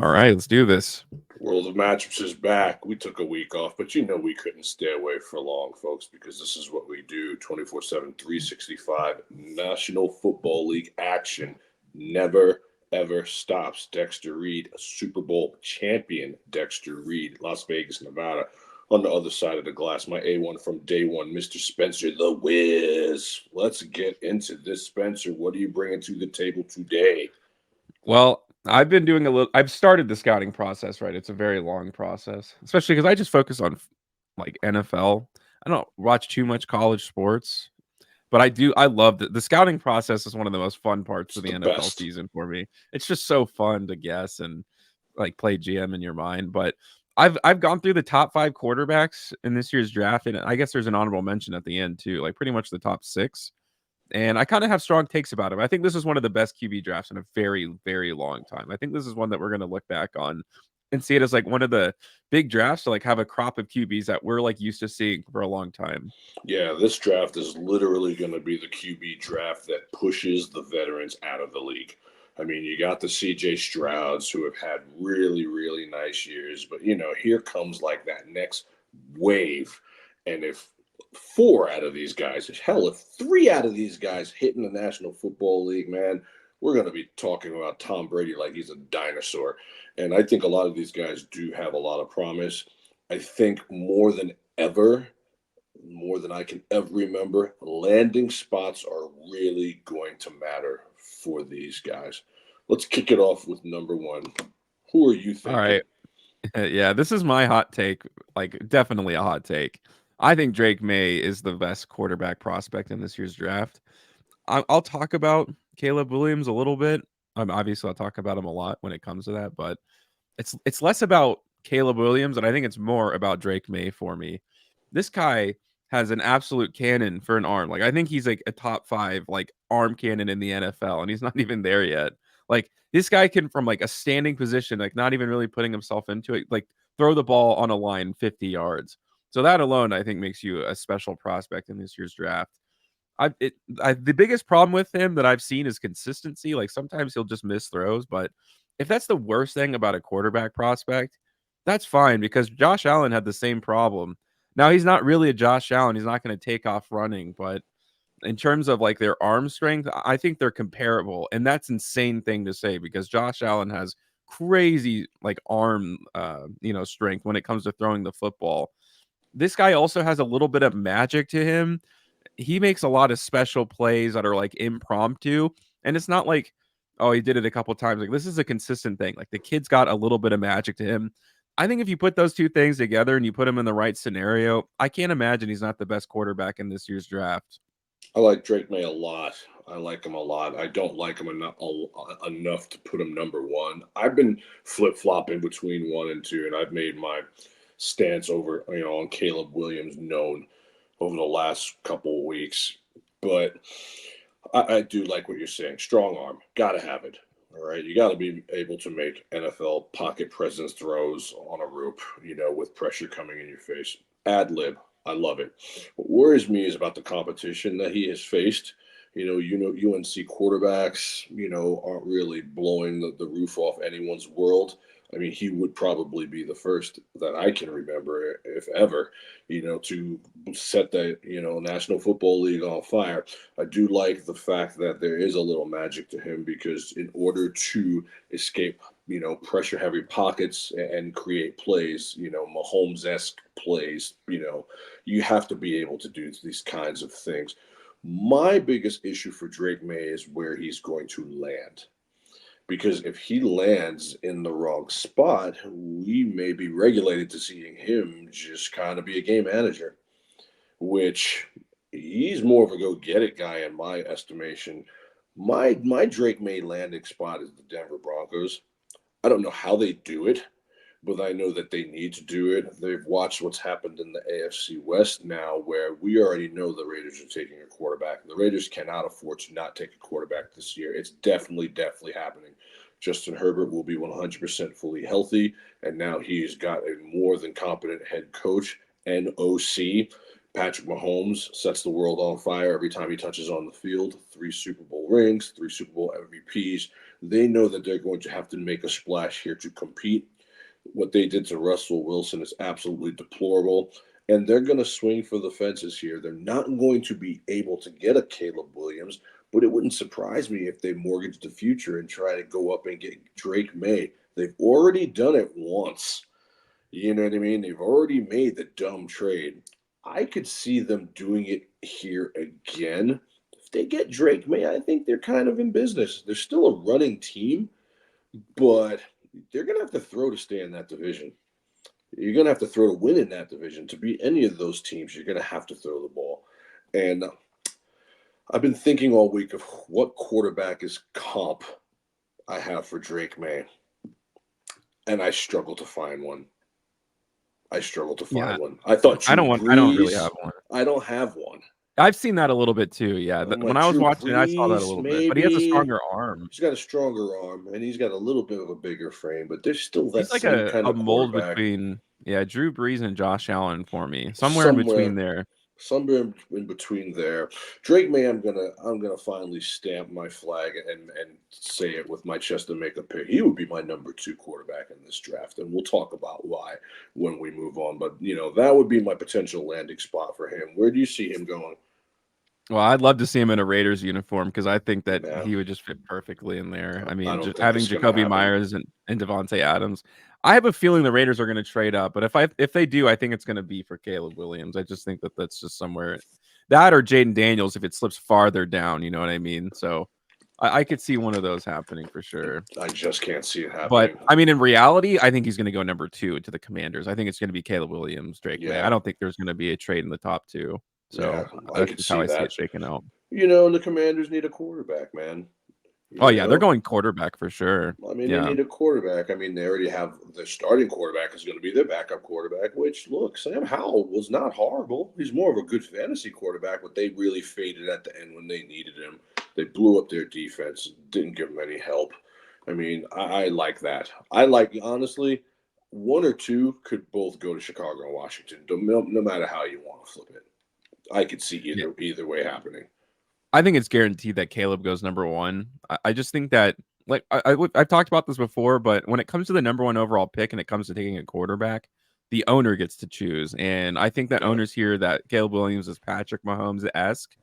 All right, let's do this. World of Matchups is back. We took a week off, but we couldn't stay away for long, folks, because this is what we do 24/7, 365. National Football League action never, ever stops. Dexter Reed, a Super Bowl champion, Dexter Reed, Las Vegas, Nevada. On the other side of the glass, my A1 from day one, Mr. Spencer the Wiz. Let's get into this, Spencer. What are you bringing to the table today? Well, I've been doing a little. I've started the scouting process. Right, it's a very long process, especially because I just focus on like NFL. I don't watch too much college sports, but I do. I love the scouting process is one of the most fun parts It's of the the NFL best. season for me. It's just so fun to guess and like play GM in your mind. But I've gone through the top 5 quarterbacks in this year's draft, and I guess there's an honorable mention at the end too. Like pretty much the top 6. And I kind of have strong takes about him. I think this is one of the best QB drafts in a very, very long time. I think this is one that we're going to look back on and see it as like one of the big drafts to like have a crop of QBs that we're like used to seeing for a long time. Yeah, this draft is literally going to be the QB draft that pushes the veterans out of the league. I mean, you got the CJ Strouds who have had really, really nice years, but here comes like that next wave. And if four out of these guys, hell, if three out of these guys hit in the National Football League, man, we're going to be talking about Tom Brady like he's a dinosaur. And I think a lot of these guys do have a lot of promise. I think more than I can ever remember, landing spots are really going to matter for these guys. Let's kick it off with number one. Who are you All thinking? right. Yeah, this is my hot take. Like, definitely a hot take. I think Drake May is the best quarterback prospect in this year's draft. I'll talk about Caleb Williams a little bit. Obviously, I'll talk about him a lot when it comes to that, but it's less about Caleb Williams, and I think it's more about Drake May for me. This guy has an absolute cannon for an arm. Like I think he's like a top 5 like arm cannon in the NFL, and he's not even there yet. Like this guy can from like a standing position, like not even really putting himself into it, like throw the ball on a line 50 yards. So that alone, I think, makes you a special prospect in this year's draft. The biggest problem with him that I've seen is consistency. Like sometimes he'll just miss throws, but if that's the worst thing about a quarterback prospect, that's fine because Josh Allen had the same problem. Now he's not really a Josh Allen. He's not going to take off running, but in terms of like their arm strength, I think they're comparable. And that's insane thing to say because Josh Allen has crazy like arm strength when it comes to throwing the football. This guy also has a little bit of magic to him. He makes a lot of special plays that are like impromptu, and it's not like, oh, he did it a couple times. Like this is a consistent thing. Like the kid's got a little bit of magic to him. I think if you put those two things together and you put him in the right scenario, I can't imagine he's not the best quarterback in this year's draft. I like Drake May a lot. I like him a lot. I don't like him enough to put him number one. I've been flip flopping between one and two, and I've made my stance over on Caleb Williams known over the last couple of weeks. But I do like what you're saying. Strong arm, gotta have it. All right, you got to be able to make NFL pocket presence throws on a rope, with pressure coming in your face. Ad lib, I love it. What worries me is about the competition that he has faced. UNC quarterbacks, aren't really blowing the roof off anyone's world. I mean, he would probably be the first that I can remember, if ever, to set the, National Football League on fire. I do like the fact that there is a little magic to him because in order to escape, pressure heavy pockets and create plays, Mahomes esque plays, you have to be able to do these kinds of things. My biggest issue for Drake May is where he's going to land. Because if he lands in the wrong spot, we may be regulated to seeing him just kind of be a game manager, which he's more of a go get it guy in my estimation. My Drake May landing spot is the Denver Broncos. I don't know how they do it, but I know that they need to do it. They've watched what's happened in the AFC West now, where we already know the Raiders are taking a quarterback. The Raiders cannot afford to not take a quarterback this year. It's definitely happening. Justin Herbert will be 100% fully healthy, and now he's got a more than competent head coach and OC. Patrick Mahomes sets the world on fire every time he touches on the field. 3 Super Bowl rings, 3 Super Bowl MVPs. They know that they're going to have to make a splash here to compete. What they did to Russell Wilson is absolutely deplorable. And they're going to swing for the fences here. They're not going to be able to get a Caleb Williams, but it wouldn't surprise me if they mortgage the future and try to go up and get Drake May. They've already done it once. You know what I mean? They've already made the dumb trade. I could see them doing it here again. If they get Drake May, I think they're kind of in business. They're still a running team, but they're going to have to throw to stay in that division. You're going to have to throw to win in that division. To beat any of those teams, you're going to have to throw the ball. And I've been thinking all week of what quarterback is comp I have for Drake May, and I struggle to find one. I struggle to find Yeah, one. I thought Drew I don't really Brees. have one. I don't have one. I've seen that a little bit too, yeah, I'm when like I was Drew watching it, I saw that a Brees, little bit, but he has a maybe. stronger arm. He's got a stronger arm and he's got a little bit of a bigger frame, but there's still that He's like same kind a of mold quarterback between, yeah, Drew Brees and Josh Allen for me, somewhere in between somewhere there. somewhere in between there. Drake May, I'm gonna finally stamp my flag and say it with my chest and make a pick. He would be my number two quarterback in this draft, and we'll talk about why when we move on. But that would be my potential landing spot for him. Where do you see him going? Well, I'd love to see him in a Raiders uniform because I think that Yeah, he would just fit perfectly in there. I I mean, don't just think having it's gonna Jacoby happen. Myers and Devontae Adams. I have a feeling the Raiders are going to trade up, but if they do, I think it's going to be for Caleb Williams. I just think that that's just somewhere that or Jaden Daniels if it slips farther down. You know what I mean? So I could see one of those happening for sure. I just can't see it But happening. I mean, in reality, I think he's going to go number two to the Commanders. I think it's going to be Caleb Williams, Drake May. I Yeah, don't think there's going to be a trade in the top two. yeah, So I that's could just how see I see that. it shaking out. The Commanders need a quarterback, man. Oh, You yeah, they're know, going quarterback for sure. I mean, they Yeah. need a quarterback. I mean, they already have their starting quarterback is going to be their backup quarterback, which, look, Sam Howell was not horrible. He's more of a good fantasy quarterback, but they really faded at the end when they needed him. They blew up their defense, didn't give them any help. I mean, I like that. I like, honestly, one or two could both go to Chicago and Washington, no matter how you want to flip it. I could see Yeah. either way happening. I think it's guaranteed that Caleb goes number one. I just think that, like, I've talked about this before, but when it comes to the number one overall pick and it comes to taking a quarterback, the owner gets to choose. And I think that Yeah, owners hear that Caleb Williams is Patrick Mahomes esque,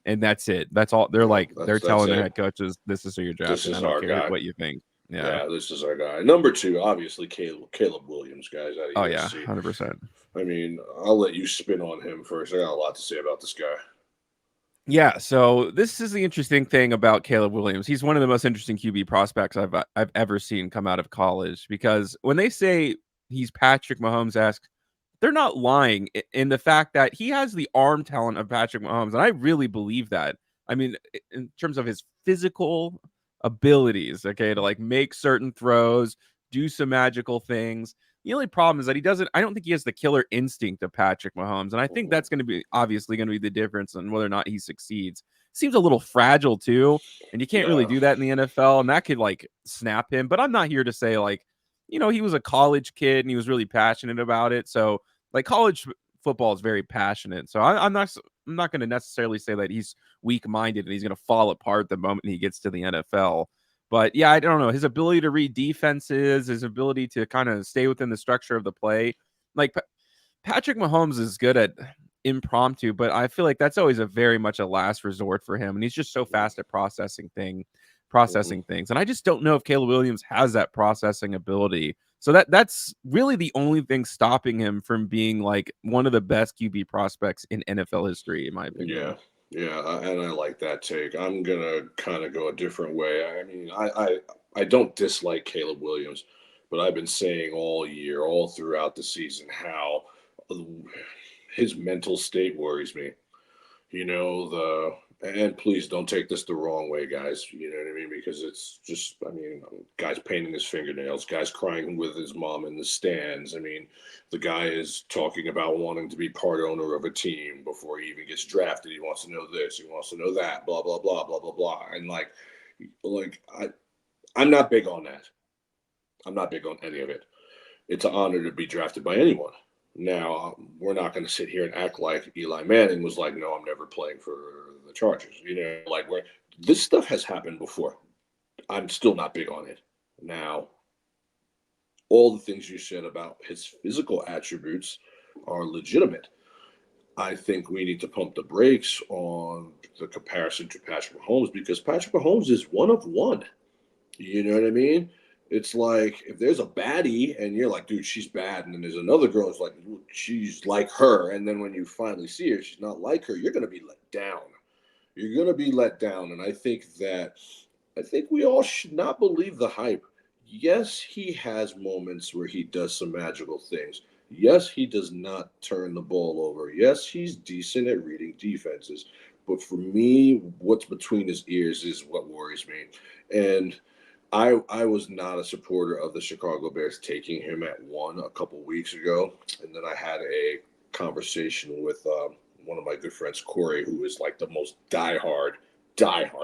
and that's it. That's all. yeah, They're that's telling their it. head coaches, this is who you're This drafting. I is don't our care guy. what you think. Yeah. Yeah, this is our guy. Number two, obviously, Caleb Williams, guys, out of Oh, yeah. USC. 100%. I mean, I'll let you spin on him first. I got a lot to say about this guy. Yeah, so this is the interesting thing about Caleb Williams. He's one of the most interesting QB prospects I've ever seen come out of college because when they say he's Patrick Mahomes-esque, they're not lying in the fact that he has the arm talent of Patrick Mahomes, and I really believe that. I mean, in terms of his physical abilities, okay, to like make certain throws, do some magical things. The only problem is that he doesn't. I don't think he has the killer instinct of Patrick Mahomes, and I think Mhm. that's going to be obviously going to be the difference in whether or not he succeeds. Seems a little fragile too, and you can't really Yeah, do that in the NFL, and that could like snap him. But I'm not here to say like, he was a college kid and he was really passionate about it. So like football is very passionate. So I'm not going to necessarily say that he's weak minded and he's going to fall apart the moment he gets to the NFL. But yeah, I don't know. His ability to read defenses, his ability to kind of stay within the structure of the play. Like Patrick Mahomes is good at impromptu, but I feel like that's always a very much a last resort for him. And he's just so fast at hmm processing things. And I just don't know if Caleb Williams has that processing ability. So that's really the only thing stopping him from being like one of the best QB prospects in NFL history, in my yeah, opinion. yeah, and I like that take. I'm gonna kind of go a different way. I mean, I don't dislike Caleb Williams, but I've been saying all year, all throughout the season, how uh, his mental state worries me. And please don't take this the wrong way, guys. You know what I mean? Because it's just, I mean, guys painting his fingernails, guys crying with his mom in the stands. I mean, the guy is talking about wanting to be part owner of a team before he even gets drafted. He wants to know this, he wants to know that, blah blah blah blah blah blah. And I'm not big on that. I'm not big on any of it. It's an honor to be drafted by anyone. Now, we're not going to sit here and act like Eli Manning was like, no, I'm never playing for the Chargers. Like, this stuff has happened before. I'm still not big on it. Now, all the things you said about his physical attributes are legitimate. I think we need to pump the brakes on the comparison to Patrick Mahomes because Patrick Mahomes is one of one. You know what I mean? It's like if there's a baddie and you're like, dude, she's bad, and then there's another girl who's like, she's like her, and then when you finally see her, she's not like her. You're gonna be let down. You're gonna be let down, and I think we all should not believe the hype. Yes, he has moments where he does some magical things. Yes, he does not turn the ball over. Yes, he's decent at reading defenses. But for me, what's between his ears is what worries me. And I was not a supporter of the Chicago Bears taking him at one a couple weeks ago, and then I had a conversation with one of my good friends, Corey, who is like the most diehard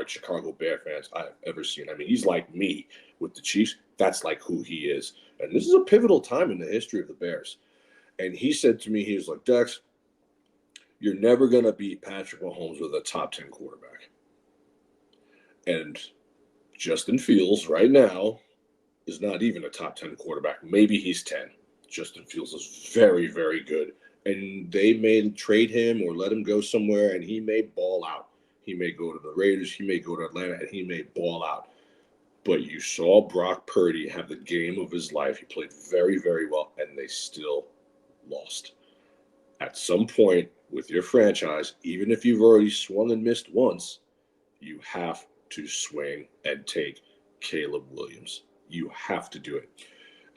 Chicago Bear fans I've ever seen. I mean, he's like me with the Chiefs. That's like who he is, and this is a pivotal time in the history of the Bears. And he said to me, he was like, Dex, you're never gonna beat Patrick Mahomes with a top 10 quarterback, and Justin Fields right now is not even a top 10 quarterback. Maybe he's 10. Justin Fields is very, very good. And they may trade him or let him go somewhere and he may ball out. He may go to the Raiders, he may go to Atlanta, and he may ball out. But you saw Brock Purdy have the game of his life. He played very, very well, and they still lost. At some point with your franchise, even if you've already swung and missed once, you have to swing and take Caleb Williams. You have to do it.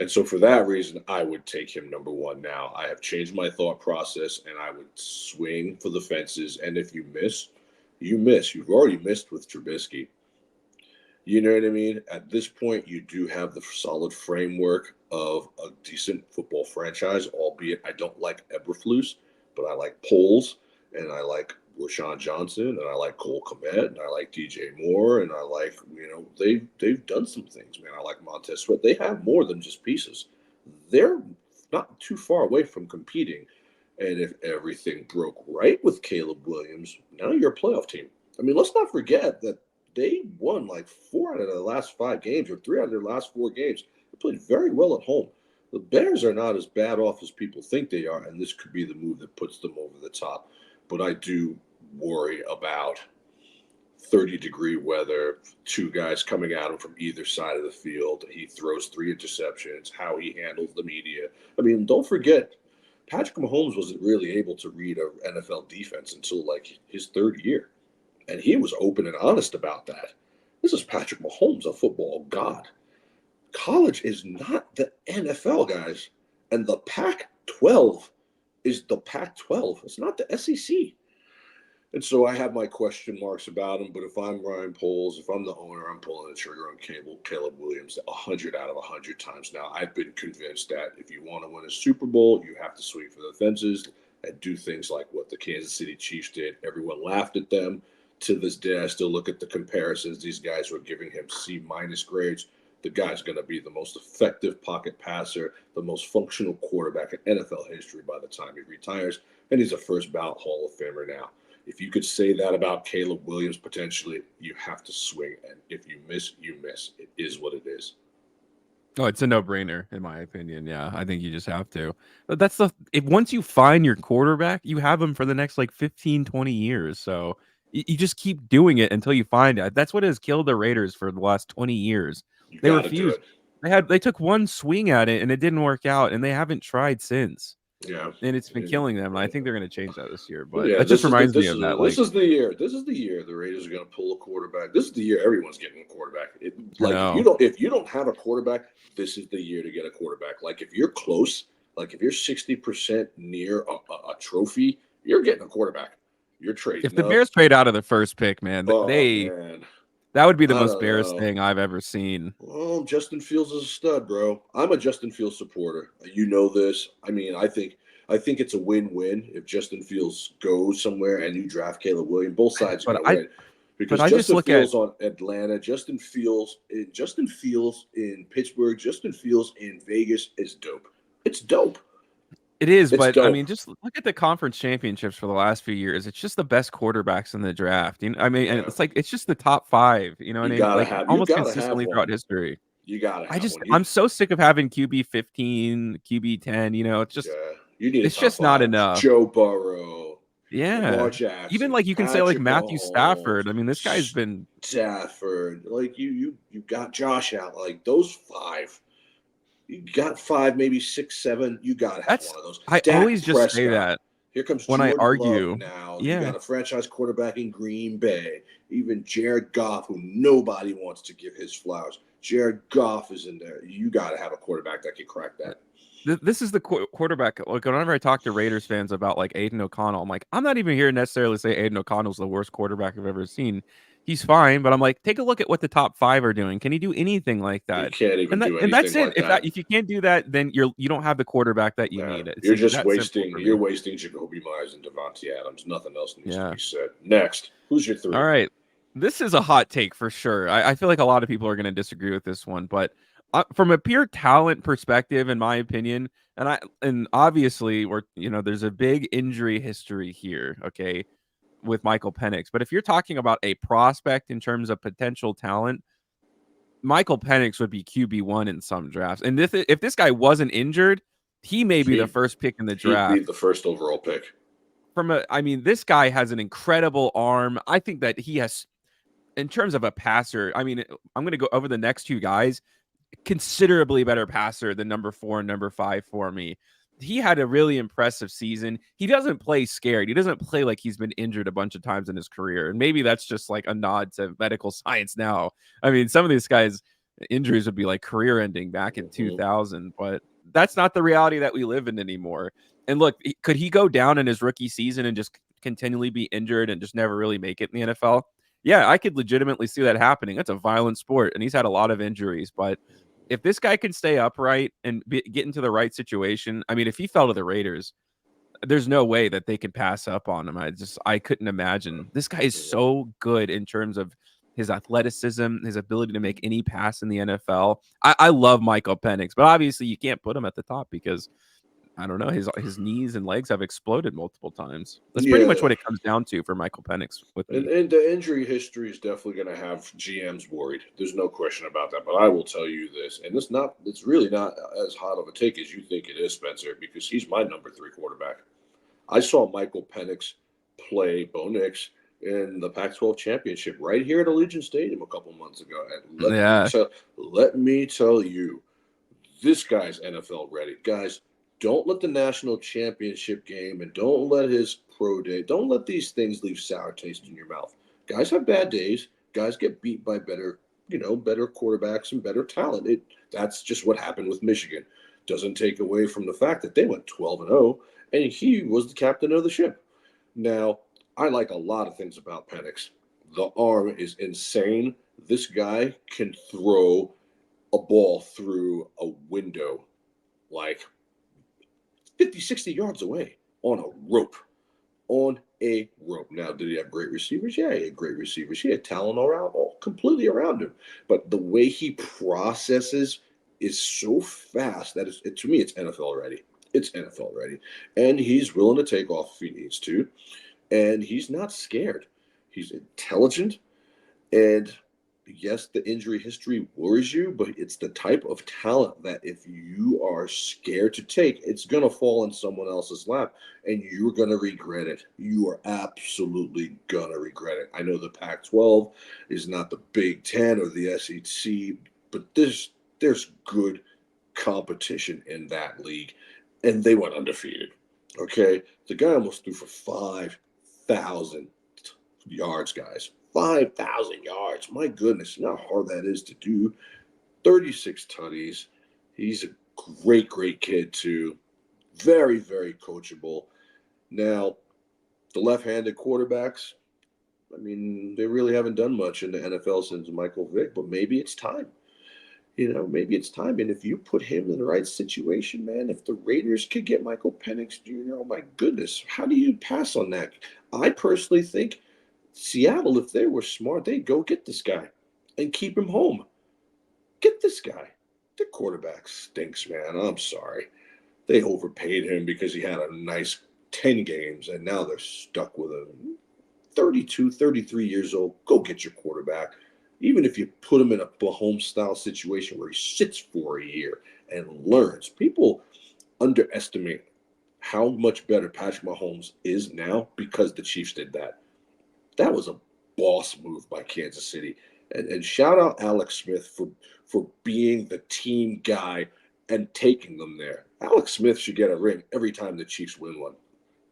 And so for that reason, I would take him number one now. I have changed my thought process and I would swing for the fences. And if you miss, you miss. You've already missed with Trubisky. You know what I mean? At this point, you do have the solid framework of a decent football franchise, albeit I don't like Eberflus, but I like Poles and I like Rashawn Johnson and I like Cole Kmet and I like DJ Moore and I like, they've done some things, man. I like Montez Sweat. They have more than just pieces. They're not too far away from competing. And if everything broke right with Caleb Williams, now you're a playoff team. I mean, let's not forget that they won like 4 out of the last 5 games or 3 out of their last 4 games. They played very well at home. The Bears are not as bad off as people think they are, and this could be the move that puts them over the top. But I do worry about 30-degree weather, two guys coming at him from either side of the field. He throws 3 interceptions, how he handles the media. I mean, don't forget, Patrick Mahomes wasn't really able to read an NFL defense until like his third year. And he was open and honest about that. This is Patrick Mahomes, a football god. College is not the NFL, guys. And the Pac 12 is the Pac 12. It's not the SEC. And so I have my question marks about him. But if I'm Ryan Poles, if I'm the owner, I'm pulling the trigger on Caleb Williams 100 out of 100 times now. I've been convinced that if you want to win a Super Bowl, you have to swing for the fences and do things like what the Kansas City Chiefs did. Everyone laughed at them. To this day, I still look at the comparisons. These guys were giving him C- grades. The guy's going to be the most effective pocket passer, the most functional quarterback in NFL history by the time he retires. And he's a first ballot Hall of Famer now. If you could say that about Caleb Williams potentially, you have to swing. And if you miss, you miss. It is what it is. Oh, it's a no-brainer in my opinion. Yeah, I think you just have to. But that's the if once you find your quarterback, you have him for the next like 15, 20 years. So you just keep doing it until you find it. That's what has killed the Raiders for the last 20 years. You They got to do refused. it. They took one swing at it and it didn't work out and they haven't tried since. Yeah. And it's been And, killing them. And I think they're going to change that this year. But yeah, that just reminds me of that. this Like, is the year. This is the year the Raiders are going to pull a quarterback. This is the year everyone's getting a quarterback. I Like know. if you don't have a quarterback, this is the year to get a quarterback. Like if you're close, like if you're 60% near a trophy, you're getting a quarterback. You're If trading the up. Bears trade out of the first pick, man, Oh man, that would be the I most don't Bears know. thing I've ever seen. Well, Justin Fields is a stud, bro. I'm a Justin Fields supporter. You know this. I mean, I think it's a win-win if Justin Fields goes somewhere and you draft Caleb Williams. Both sides are But going to I win but because I just Justin look at Fields on Atlanta, Justin Fields in Pittsburgh, Justin Fields in Vegas is dope. It's dope. It is, It's but I dope. mean, just look at the conference championships for the last few years. It's just the best quarterbacks in the draft. I mean, and Yeah. it's like it's just the top 5. You know what I mean? Like You almost gotta have consistently throughout one. history. You gotta have one. I'm so sick of having QB 15, QB 10. Yeah, you need a It's top just not five. enough. Joe Burrow, Lamar Yeah, even Jackson, like you can say like Patrick Matthew Mahomes, Stafford. I mean, this guy's been Stafford. Like you got Josh Allen. Like those five. You got five, maybe six, seven. You got to have that's one of those. I Dak always just say Prescott. that Here comes when I Jordan Love argue. now. You Yeah, got a franchise quarterback in Green Bay. Even Jared Goff, who nobody wants to give his flowers. Jared Goff is in there. You got to have a quarterback that can crack that. this is the quarterback. Like whenever I talk to Raiders fans about like Aiden O'Connell, I'm like, I'm not even here to necessarily say Aiden O'Connell's the worst quarterback I've ever seen. He's fine, but I'm like, take a look at what the top 5 are doing. Can he do anything like He that? can't even do And that's anything it. like that. If you can't do that, then you don't have the quarterback that you Yeah, need. It's you're like just that simple wasting. for You're me. wasting Jacoby Myers and Devontae Adams. Nothing else needs to Yeah. be said. Next, who's your All three? right. This is a hot take for sure. I feel like a lot of people are going to disagree with this one, but from a pure talent perspective, in my opinion, and obviously there's a big injury history here, okay, with Michael Penix. But if you're talking about a prospect in terms of potential talent, Michael Penix would be QB1 in some drafts. And if this guy wasn't injured, he may be the He first pick in the he'd be draft. the first overall pick. I mean, this guy has an incredible arm. I think that he has, in terms of a passer, I mean, I'm going to go over the next two guys, considerably better passer than number 4 and number 5 for me. He had a really impressive season. He doesn't play scared. He doesn't play like he's been injured a bunch of times in his career. And maybe that's just like a nod to medical science now. I mean, some of these guys' injuries would be like career ending back in Mm-hmm. 2000, but that's not the reality that we live in anymore. And look, could he go down in his rookie season and just continually be injured and just never really make it in the NFL? Yeah, I could legitimately see that happening. That's a violent sport, and he's had a lot of injuries. But if this guy can stay upright and get into the right situation, I mean, if he fell to the Raiders, there's no way that they could pass up on him. I couldn't imagine. This guy is so good in terms of his athleticism, his ability to make any pass in the NFL. I love Michael Penix, but obviously you can't put him at the top because I don't know, his knees and legs have exploded multiple times. That's pretty much Yeah, what it comes down to for Michael Penix with me. and the injury history is definitely going to have GMs worried. There's no question about that. But I will tell you this, and it's really not as hot of a take as you think it is, Spencer, because he's my number three quarterback. I saw Michael Penix play Bo Nix in the Pac-12 championship right here at Allegiant Stadium a couple months ago, and Yeah. let me tell you, this guy's NFL ready. Guys, don't let the national championship game and don't let his pro day, don't let these things leave sour taste in your mouth. Guys have bad days. Guys get beat by better quarterbacks and better talent. That's just what happened with Michigan. Doesn't take away from the fact that they went 12-0 and he was the captain of the ship. Now, I like a lot of things about Penix. The arm is insane. This guy can throw a ball through a window like 50, 60 yards away on a rope. On a rope. Now, did he have great receivers? Yeah, he had great receivers. He had talent all completely around him. But the way he processes is so fast that to me, it's NFL ready. It's NFL ready. And he's willing to take off if he needs to. And he's not scared. He's intelligent. And yes, the injury history worries you, but it's the type of talent that if you are scared to take, it's going to fall in someone else's lap and you're going to regret it. You are absolutely going to regret it. I know the Pac 12 is not the Big Ten or the SEC, but there's good competition in that league. And they went undefeated. Okay. The guy almost threw for 5,000 yards, guys. 5,000 yards. My goodness, you know how hard that is to do. 36 tutties. He's a great, great kid, too. Very, very coachable. Now, the left handed quarterbacks, I mean, they really haven't done much in the NFL since Michael Vick, but maybe it's time. Maybe it's time. And if you put him in the right situation, man, if the Raiders could get Michael Penix Jr., oh my goodness, how do you pass on that? I personally think Seattle, if they were smart, they'd go get this guy and keep him home. Get this guy. The quarterback stinks, man. I'm sorry. They overpaid him because he had a nice 10 games, and now they're stuck with him. 32, 33 years old. Go get your quarterback. Even if you put him in a Mahomes style situation where he sits for a year and learns, people underestimate how much better Patrick Mahomes is now because the Chiefs did that. That was a boss move by Kansas City. And shout out Alex Smith for being the team guy and taking them there. Alex Smith should get a ring every time the Chiefs win one.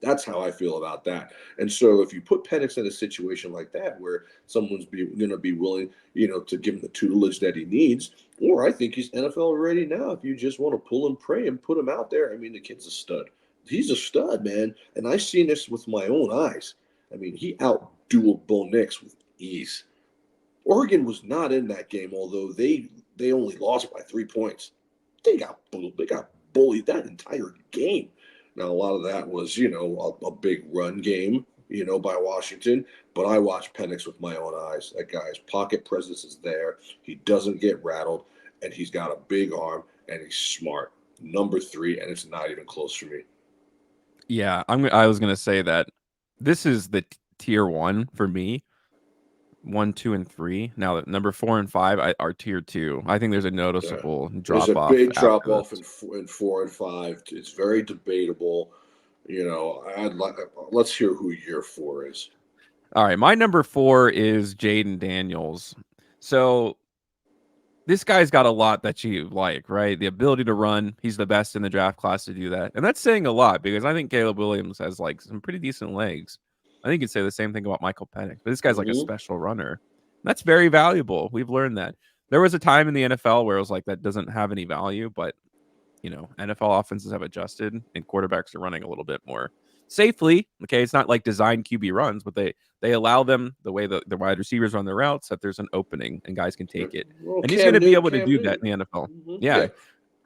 That's how I feel about that. And so if you put Penix in a situation like that where someone's going to be willing, to give him the tutelage that he needs, or I think he's NFL ready now. If you just want to pull and pray and put him out there, I mean, the kid's a stud. He's a stud, man. And I've seen this with my own eyes. I mean, he outdueled Bo Nix with ease. Oregon was not in that game, although they only lost by 3 points. They got bullied. They got bullied that entire game. Now a lot of that was a big run game by Washington, but I watched Penix with my own eyes. That guy's pocket presence is there. He doesn't get rattled, and he's got a big arm, and he's smart. Number 3, and it's not even close for me. Yeah, I was gonna say that this is the tier one for me. 1, 2, and 3. Now, number 4 and 5 are tier 2. I think there's a Yeah. noticeable There's a drop off big drop after off in this. 4 and 5. It's very debatable. I'd like. Let's hear who year 4 is. All right, my number 4 is Jaden Daniels. So this guy's got a lot that you like, right? The ability to run. He's the best in the draft class to do that. And that's saying a lot because I think Caleb Williams has like some pretty decent legs. I think you could say the same thing about Michael Penix, but this guy's like a Mm-hmm. special runner. That's very valuable. We've learned that. There was a time in the NFL where it was like that doesn't have any value, but NFL offenses have adjusted and quarterbacks are running a little bit more safely. Okay, it's not like design QB runs, but they allow them the way the wide receivers run their routes that there's an opening and guys can Yeah. take it. Well, And he's going to be able to Cam do that Newton. in the NFL. Mm-hmm. Yeah, Yeah,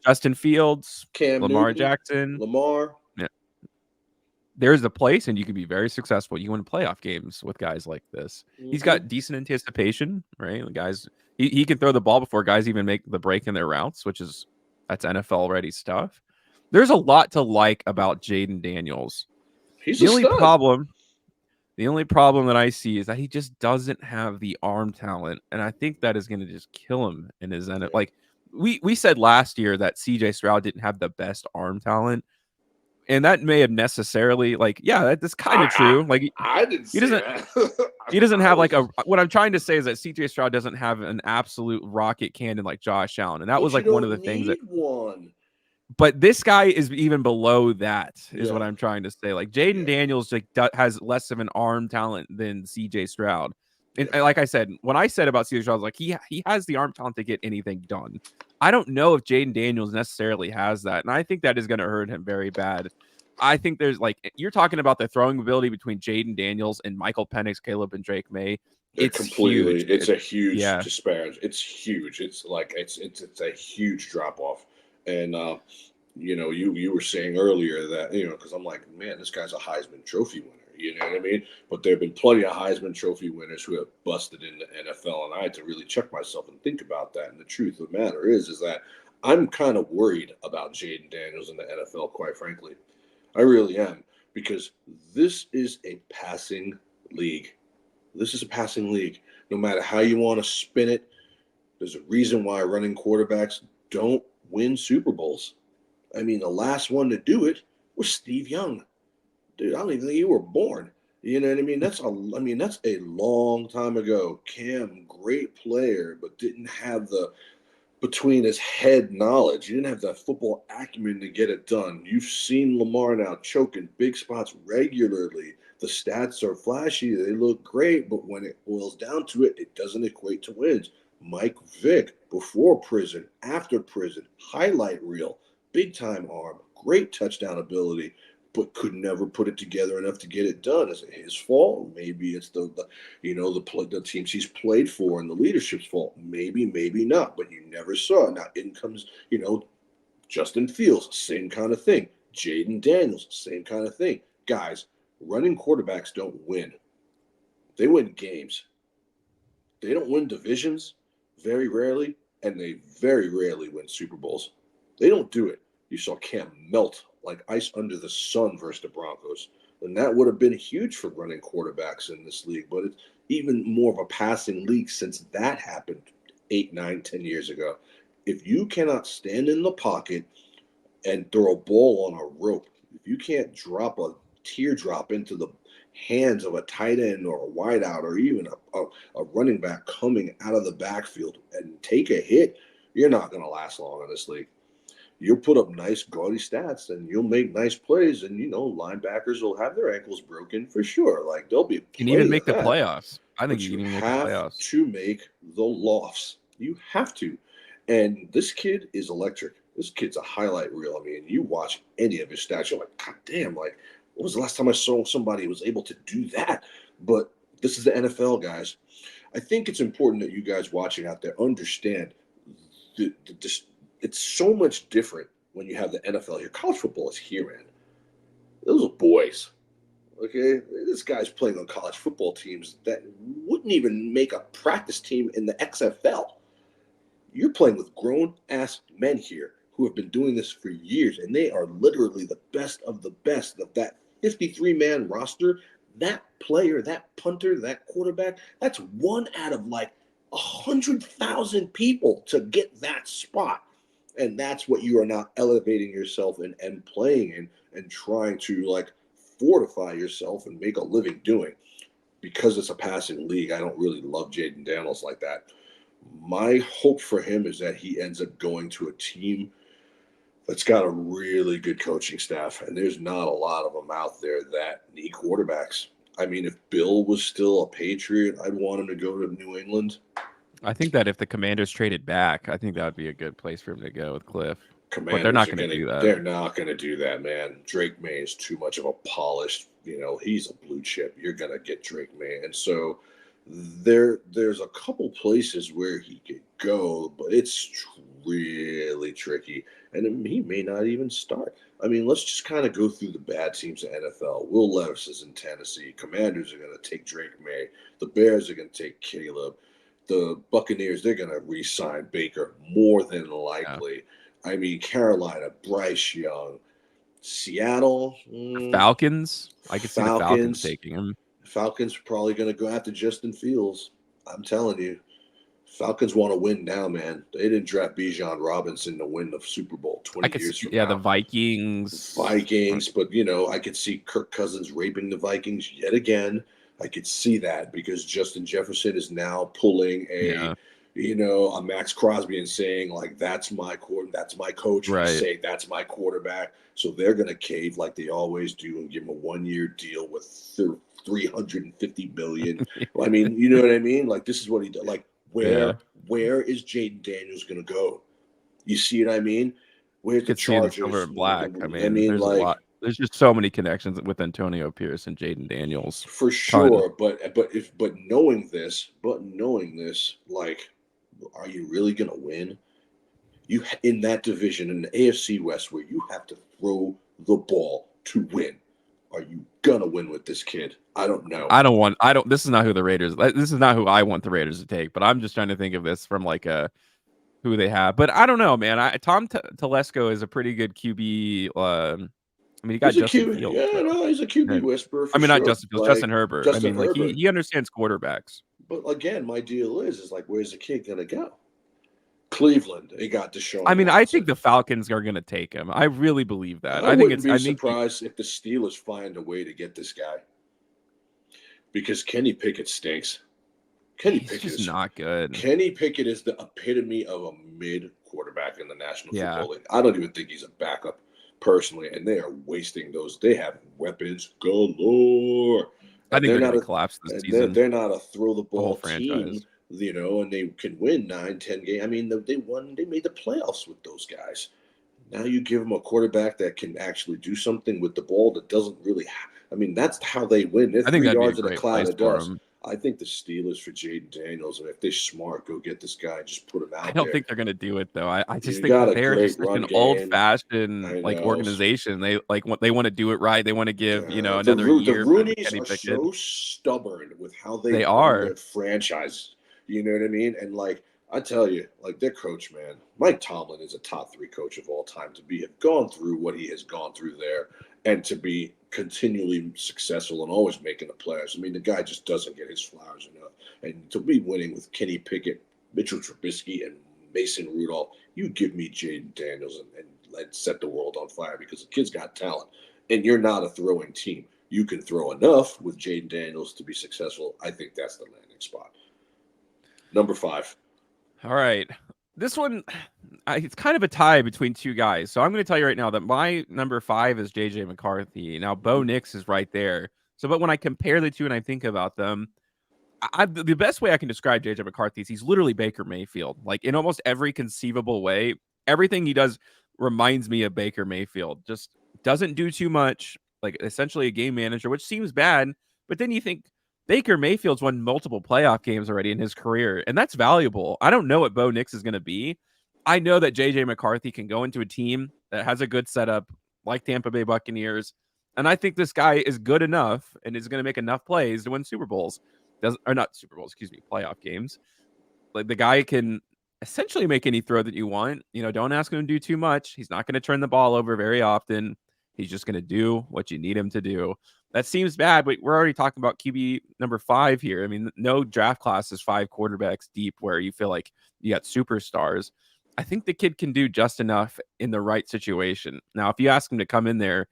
Justin Fields, Cam Lamar Newton, Jackson. Lamar. Yeah, there's a place, and you can be very successful. You win playoff games with guys like this. He's Mm-hmm. got decent anticipation, right? The guys, he can throw the ball before guys even make the break in their routes, that's NFL ready stuff. There's a lot to like about Jaden Daniels. He's The a only stud. problem, the only problem that I see is that he just doesn't have the arm talent, and I think that is going to just kill him in his end. Yeah. Like we said last year that CJ Stroud didn't have the best arm talent, and that may have necessarily that's kind of I true. Like I didn't he say doesn't that. he doesn't I have like was a just. what I'm trying to say is that CJ Stroud doesn't have an absolute rocket cannon like Josh Allen, and that was But you like one of the don't things that. need one. But this guy is even below that, is what Yeah. I'm trying to say. Like Jaden Yeah. Daniels like has less of an arm talent than CJ Stroud. And, Yeah. and like I said, when I said about CJ Stroud, I was like he has the arm talent to get anything done. I don't know if Jaden Daniels necessarily has that, and I think that is going to hurt him very bad. I think there's you're talking about the throwing ability between Jaden Daniels and Michael Penix, Caleb, and Drake May. It It's completely. huge. It's a huge Yeah. disparity. It's huge. It's a huge drop off. And you were saying earlier that because I'm like, man, this guy's a Heisman Trophy winner. You know what I mean? But there have been plenty of Heisman Trophy winners who have busted in the NFL, and I had to really check myself and think about that. And the truth of the matter is that I'm kind of worried about Jaden Daniels in the NFL. Quite frankly, I really am because this is a passing league. This is a passing league. No matter how you want to spin it, there's a reason why running quarterbacks don't win Super Bowls. I mean, the last one to do it was Steve Young. Dude, I don't even think you were born. You know what I mean? That's a long time ago. Cam, great player, but didn't have the between his head knowledge. He didn't have that football acumen to get it done. You've seen Lamar now choking big spots regularly. The stats are flashy, they look great, but when it boils down to it, it doesn't equate to wins. Mike Vick, before prison, after prison, highlight reel, big time arm, great touchdown ability, but could never put it together enough to get it done. Is it his fault? Maybe it's the teams he's played for and the leadership's fault. Maybe, maybe not. But you never saw it. Now in comes Justin Fields, same kind of thing. Jaden Daniels, same kind of thing. Guys, running quarterbacks don't win. They win games. They don't win divisions very rarely, and they very rarely win Super Bowls. They don't do it. You saw Cam melt like ice under the sun versus the Broncos. And that would have been huge for running quarterbacks in this league. But it's even more of a passing league since that happened 8, 9, 10 years ago. If you cannot stand in the pocket and throw a ball on a rope, if you can't drop a teardrop into the hands of a tight end or a wideout or even a running back coming out of the backfield and take a hit, you're not going to last long in this league. You'll put up nice gaudy stats and you'll make nice plays, and linebackers will have their ankles broken for sure. Like there'll be Can even plenty make of the that. playoffs. I think But you you can even make the have playoffs. to make the lofts. You have to. And this kid is electric. This kid's a highlight reel. I mean, you watch any of his stats, you're like, God damn, like, when was the last time I saw somebody who was able to do that? But this is the NFL, guys. I think it's important that you guys watching out there understand just it's so much different when you have the NFL here. College football is here, man. Those are boys. Okay, this guy's playing on college football teams that wouldn't even make a practice team in the XFL. You're playing with grown ass men here who have been doing this for years, and they are literally the best of that 53-man roster. That player, that punter, that quarterback, that's one out of like 100,000 people to get that spot. And that's what you are now elevating yourself and playing in and trying to like fortify yourself and make a living doing. Because it's a passing league, I don't really love Jaden Daniels like that. My hope for him is that he ends up going to a team that's got a really good coaching staff, and there's not a lot of them out there that need quarterbacks. I mean, if Bill was still a Patriot, I'd want him to go to New England. I think that if the Commanders traded back, I think that would be a good place for him to go with Cliff. But they're Commanders not are going to gonna do that. they're not gonna do that, man. Drake May is too much of a polished, he's a blue chip. You're gonna get Drake May. And so there's a couple places where he could go, but it's really tricky. And he may not even start. I mean, let's just kind of go through the bad teams in the NFL. Will Levis is in Tennessee. Commanders are gonna take Drake May. The Bears are gonna take Caleb. The Buccaneers, they're gonna re-sign Baker more than Yeah. likely. I mean, Carolina, Bryce Young, Seattle, Falcons, I could see the Falcons Falcons. taking him. Falcons probably going to go after Justin Fields. I'm telling you, Falcons want to win now, man. They didn't draft Bijan Robinson to win the Super Bowl I 20 could see, years from yeah, the now. Vikings. Vikings, but I could see Kirk Cousins raping the Vikings yet again. I could see that because Justin Jefferson is now pulling Yeah, a Max Crosby and saying like that's my coach. He's right. saying that's my quarterback. So they're gonna cave like they always do and give him a 1-year deal with 350 million. I mean, you know what I mean? Like this is what he does. Like Yeah, where is Jaden Daniels gonna go? You see what I mean? Where's the could see the silver Chargers? and black. I I mean, mean, there's a like lot. There's just so many connections with Antonio Pierce and Jaden Daniels. for Ton. sure, but knowing this, like, are you really gonna win? You in that division in the AFC West where you have to throw the ball to win. Are you gonna win with this kid? I don't know. I don't want. I don't. This is not who the Raiders. This is not who I want the Raiders to take. But I'm just trying to think of this from like a who they have. But I don't know, man. Tom Telesco is a pretty good QB. I mean, he got He's a Justin QB. Fields. Yeah, So, no, he's a QB and, whisperer I for mean, not sure. Justin Fields, Justin Like Herbert. I Justin mean, like Herbert. he understands quarterbacks. But again, my deal is like, where's the kid gonna go? Cleveland, they got I Deshaun mean, I Watson. think the Falcons are going to take him. I really believe that. I I think wouldn't it's. be I think he, surprised if the Steelers find a way to get this guy because Kenny Pickett stinks. Kenny he's Pickett just is not good. Kenny Pickett is the epitome of a mid quarterback in the National Yeah, Football League. I don't even think he's a backup personally, and they are wasting those. They have weapons galore, I and think they're they're going not to a collapse this and season. they're not a throw the The whole ball team, franchise. and they can win 9, 10 games. I mean, they won. They made the playoffs with those guys. Now you give them a quarterback that can actually do something with the ball that doesn't really. I mean, that's how they win. They're I think three that'd be a yards in a great cloud place of for dust. him. I think the Steelers for Jaden Daniels, and if they're smart, go get this guy and just put him I out don't there. think they're gonna do it though. I just You think got that a they're just great such run an old game. fashioned I like know. organization. They like they want to do it right. They want to give another The year for Roonies Kenny are Pickett. so stubborn with how they They run are. their franchise. You know what I mean? And like I tell you, like their coach, man, Mike Tomlin is a top three coach of all time to have gone through what he has gone through there and to be continually successful and always making the playoffs. I mean, the guy just doesn't get his flowers enough. And to be winning with Kenny Pickett, Mitchell Trubisky, and Mason Rudolph, you give me Jaden Daniels and let set the world on fire because the kid's got talent. And you're not a throwing team. You can throw enough with Jaden Daniels to be successful. I think that's the landing spot. Number five. All right. This one, it's kind of a tie between two guys. So I'm going to tell you right now that my number 5 is JJ McCarthy. Now, Bo Nix is right there. So, but when I compare the two and I think about them, the best way I can describe JJ McCarthy is he's literally Baker Mayfield. Like in almost every conceivable way, everything he does reminds me of Baker Mayfield. Just doesn't do too much, like essentially a game manager, which seems bad. But then you think Baker Mayfield's won multiple playoff games already in his career, and that's valuable. I don't know what Bo Nix is going to be. I know that JJ McCarthy can go into a team that has a good setup, like Tampa Bay Buccaneers, and I think this guy is good enough and is going to make enough plays to win Super Bowls. Does or not Super Bowls, excuse me, playoff games. Like the guy can essentially make any throw that you want. You know, don't ask him to do too much. He's not going to turn the ball over very often. He's just going to do what you need him to do. That seems bad, but we're already talking about QB number 5 here. I mean, no draft class is 5 quarterbacks deep where you feel like you got superstars. I think the kid can do just enough in the right situation. Now, if you ask him to come in there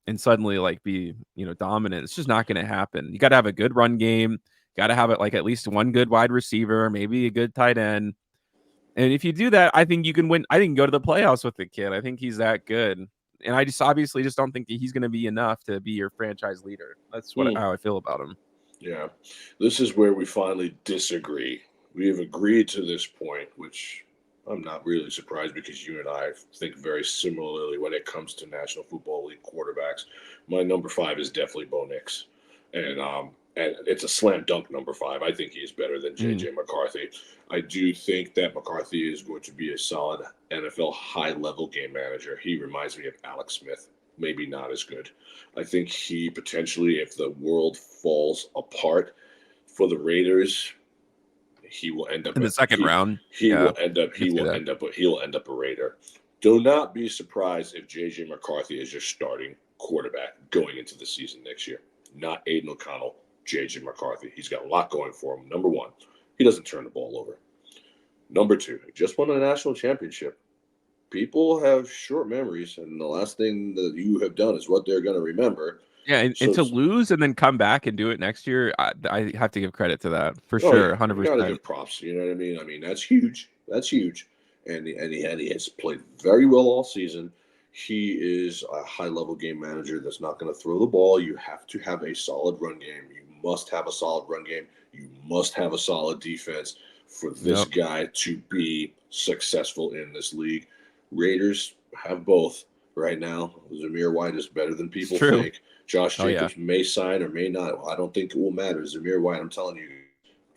and suddenly like be, dominant, it's just not going to happen. You got to have a good run game. Got to have it like at least one good wide receiver, maybe a good tight end. And if you do that, I think you can win. I think you can go to the playoffs with the kid. I think he's that good. And I just obviously just don't think that he's going to be enough to be your franchise leader. That's Hmm. how I feel about him. Yeah, this is where we finally disagree. We have agreed to this point, which I'm not really surprised because you and I think very similarly when it comes to National Football League quarterbacks. My number 5 is definitely Bo Nix, and it's a slam dunk number 5. I think he is better than Mm. JJ McCarthy. I do think that McCarthy is going to be a solid NFL high level game manager. He reminds me of Alex Smith, maybe not as good. I think he potentially, if the world falls apart for the Raiders, he will end up In a the second round. Yeah, I can see that. he will end up a Raider. Do not be surprised if JJ McCarthy is your starting quarterback going into the season next year. Not Aiden O'Connell, JJ McCarthy. He's got a lot going for him. Number one, he doesn't turn the ball over. Number two, he just won a national championship. People have short memories, and the last thing that you have done is what they're going to remember. Yeah, and So, to lose and then come back and do it next year, I have to give credit to that for oh yeah, sure, you got to 100%. give props. You know what I mean? I mean that's huge. That's huge, and he has played very well all season. He is a high level game manager that's not going to throw the ball. You have to have a solid run game. You must have a solid run game. You must have a solid defense for this Yep, guy to be successful in this league. Raiders have both right now. Zamir White is better than it's people true. think. Josh Oh yeah, Jacobs may sign or may not. I don't think it will matter. Zamir White, I'm telling you,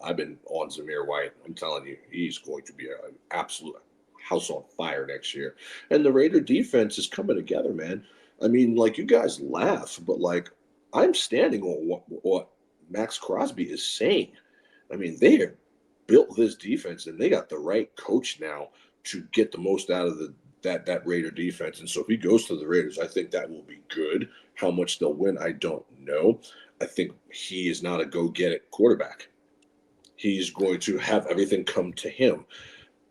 I've been on Zamir White. I'm telling you, he's going to be an absolute house on fire next year. And the Raider defense is coming together, man. I mean, like you guys laugh, but like I'm standing on what Max Crosby is saying. I mean, they have built this defense and they got the right coach now to get the most out of that Raider defense. And so if he goes to the Raiders, I think that will be good. How much they'll win, I don't know. I think he is not a go get it quarterback. He's going to have everything come to him.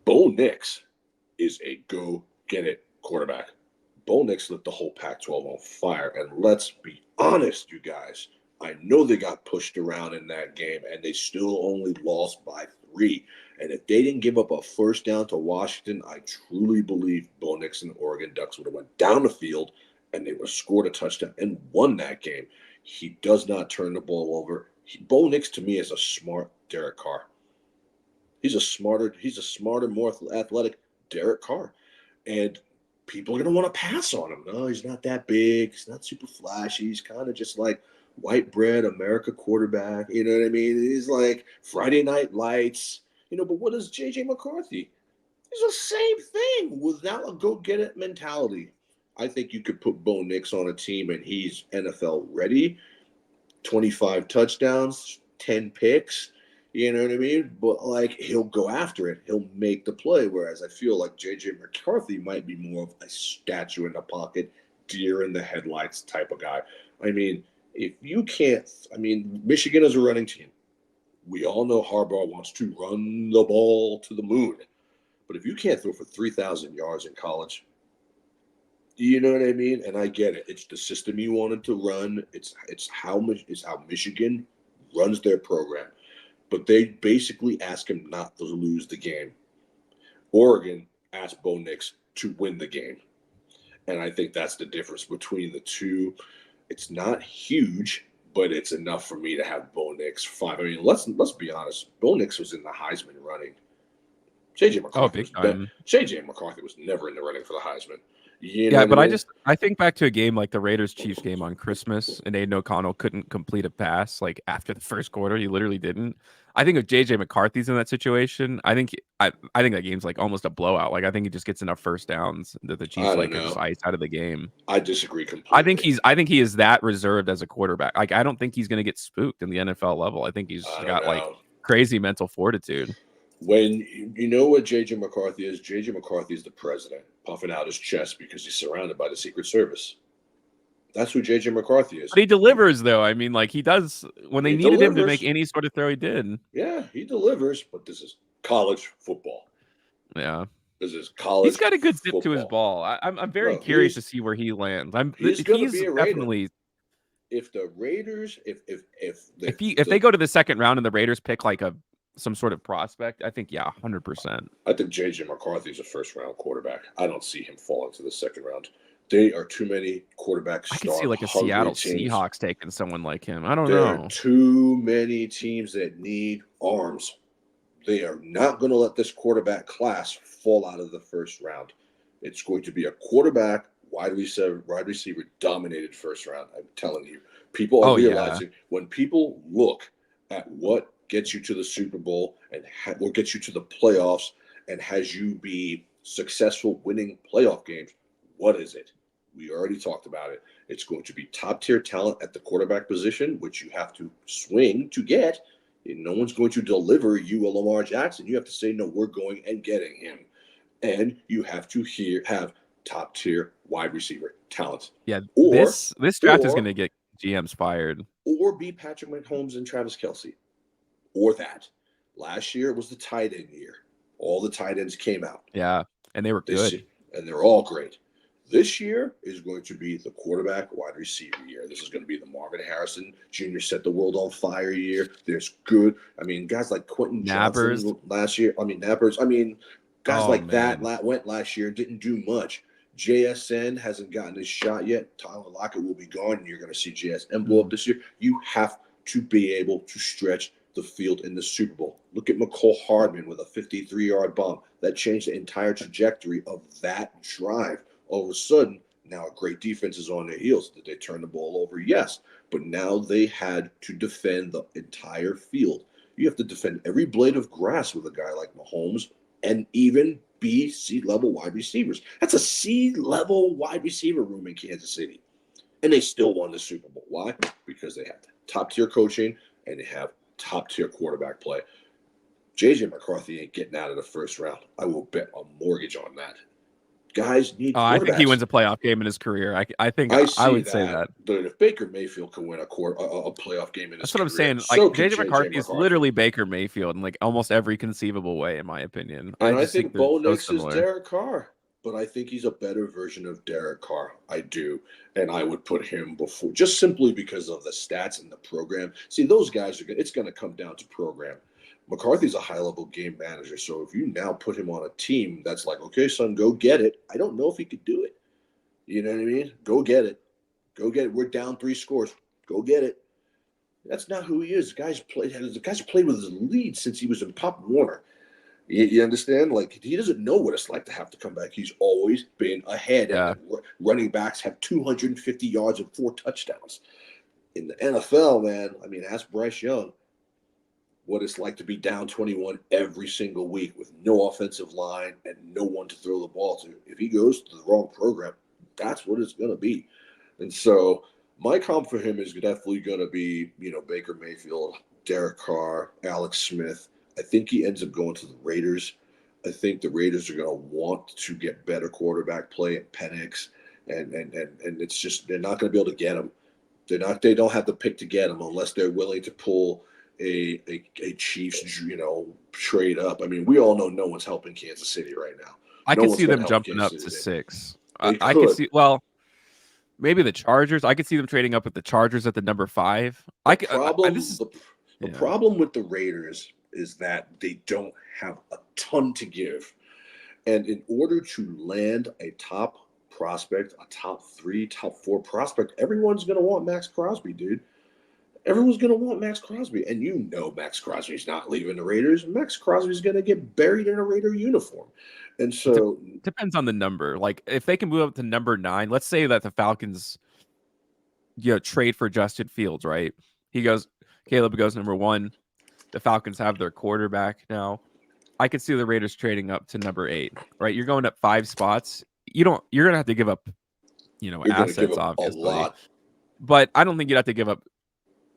Bo Nix is a go get it quarterback. Bo Nix lit the whole Pac 12 on fire. And let's be honest, you guys. I know they got pushed around in that game and they still only lost by 3. And if they didn't give up a first down to Washington, I truly believe Bo Nix and the Oregon Ducks would have went down the field and they would have scored a touchdown and won that game. He does not turn the ball over. Bo Nix to me is a smart Derek Carr. He's a smarter, more athletic Derek Carr. And people are going to want to pass on him. No, he's not that big. He's not super flashy. He's kind of just like white bread America quarterback. You know what I mean? He's like Friday Night Lights. But what is JJ McCarthy? He's the same thing without a go get it mentality. I think you could put Bo Nix on a team and he's NFL ready. 25 touchdowns, 10 picks. You know what I mean? But like he'll go after it. He'll make the play. Whereas I feel like JJ McCarthy might be more of a statue in the pocket, deer in the headlights type of guy. I mean, if you can't, I mean, Michigan is a running team. We all know Harbaugh wants to run the ball to the moon. But if you can't throw for 3,000 yards in college, you know what I mean? And I get it. It's the system you wanted to run. It's how Michigan runs their program. But they basically ask him not to lose the game. Oregon asked Bo Nix to win the game. And I think that's the difference between the two. It's not huge, but it's enough for me to have Bo Nix five. I mean, let's be honest. Bo Nix was in the Heisman running. JJ Oh, McCarthy big was time. JJ McCarthy was never in the running for the Heisman. You know Yeah, what I but mean? I think back to a game like the Raiders Chiefs game on Christmas, and Aiden O'Connell couldn't complete a pass like after the first quarter. He literally didn't. I think if JJ McCarthy's in that situation, I think that game's like almost a blowout. Like I think he just gets enough first downs that the I Chiefs don't like are just know. ice out of the game. I disagree completely. I think he is that reserved as a quarterback. Like I don't think he's gonna get spooked in the NFL level. I think he's I don't got like know. crazy mental fortitude. When you know what JJ McCarthy is, JJ McCarthy is the president, puffing out his chest because he's surrounded by the Secret Service. That's who JJ McCarthy is. But he delivers though. I mean, like he does when they He needed him to make delivers. any sort of throw, he did. Yeah, he delivers, but this is college football. Yeah. This is He's college got a good zip to his football. ball. I'm very No, curious to see where he lands. he's going to be He's a Raider. definitely If the Raiders, if if they go to the second round and the Raiders pick like a some sort of prospect, I think yeah, 100%. I think JJ McCarthy is a first round quarterback. I don't see him falling to the second round. They are too many quarterback I could see star like a hungry Seattle teams. Seahawks taking someone like him. I don't There are know. too many teams that need arms. They are not going to let this quarterback class fall out of the first round. It's going to be a quarterback, wide receiver dominated first round. I'm telling you, people are Oh yeah. realizing when people look at what gets you to the Super Bowl and what gets you to the playoffs and has you be successful winning playoff games, what is it? We already talked about it. It's going to be top tier talent at the quarterback position, which you have to swing to get. No one's going to deliver you a Lamar Jackson. You have to say, no, we're going and getting him. And you have to have top tier wide receiver talent. Yeah, Or, this draft is going or, to get GMs fired. or be Patrick Mahomes and Travis Kelsey. Or that. Last year it was the tight end year. All the tight ends came out. Yeah, and they were This good. and they're all great. This year is going to be the quarterback wide receiver year. This is going to be the Marvin Harrison Jr. set the world on fire year. There's good. I mean, guys like Quentin Nabbers. Johnson last year. I mean, Nappers. I mean, guys Oh like that man. went last year, didn't do much. JSN hasn't gotten his shot yet. Tyler Lockett will be gone, and you're going to see JSN blow up Mm. this year. You have to be able to stretch the field in the Super Bowl. Look at McCole Hardman with a 53-yard bomb. That changed the entire trajectory of that drive. All of a sudden, now a great defense is on their heels. Did they turn the ball over? Yes. But now they had to defend the entire field. You have to defend every blade of grass with a guy like Mahomes and even B, C level wide receivers. That's a C level wide receiver room in Kansas City. And they still won the Super Bowl. Why? Because they have top tier coaching and they have top tier quarterback play. JJ McCarthy ain't getting out of the first round. I will bet a mortgage on that. Guys need I think he quarterbacks. wins a playoff game in his career. I think I I see would say that, that. but if Baker Mayfield can win a playoff game in his That's what I'm career, saying. Like so can JJ JJ McCarthy is McCarthy. literally Baker Mayfield in like almost every conceivable way, in my opinion. I And I just think think they're Bo so Nix is similar. Derek Carr, but I think he's a better version of Derek Carr. I do. And I would put him before, just simply because of the stats and the program. See, those guys are good. It's going to come down to program. McCarthy's a high level game manager. So if you now put him on a team that's like, okay, son, go get it. I don't know if he could do it. You know what I mean? Go get it. Go get it. We're down 3 scores. Go get it. That's not who he is. The guy's played with his lead since he was in Pop Warner. You understand? Like he doesn't know what it's like to have to come back. He's always been ahead, and Yeah. the running backs have 250 yards and 4 touchdowns. In the NFL, man, I mean, ask Bryce Young what it's like to be down 21 every single week with no offensive line and no one to throw the ball to. If he goes to the wrong program, that's what it's going to be. And so my comp for him is definitely going to be, Baker Mayfield, Derek Carr, Alex Smith. I think he ends up going to the Raiders. I think the Raiders are going to want to get better quarterback play at Penix, and it's just they're not going to be able to get him. They're not. They don't have the pick to get him unless they're willing to pull a Chiefs trade up. I mean, we all know no one's helping Kansas City right now. I No could one's see going to them help jumping Kansas up City. to 6. They I could could. see. Well, maybe the Chargers. I could see them trading up with the Chargers at the number 5. The I could. This problem is the yeah. problem with the Raiders is that they don't have a ton to give. And in order to land a top prospect, a top 3, top 4 prospect, everyone's going to want Max Crosby, dude. Everyone's going to want Max Crosby. And you know Max Crosby's not leaving the Raiders. Max Crosby's going to get buried in a Raider uniform. And It so depends on the number. Like if they can move up to number 9, let's say that the Falcons trade for Justin Fields, right? Caleb goes number 1. The Falcons have their quarterback now. I could see the Raiders trading up to number 8, right? You're going up 5 spots. You're going to have to give up, you're going to give assets up a obviously. lot. But I don't think you'd have to give up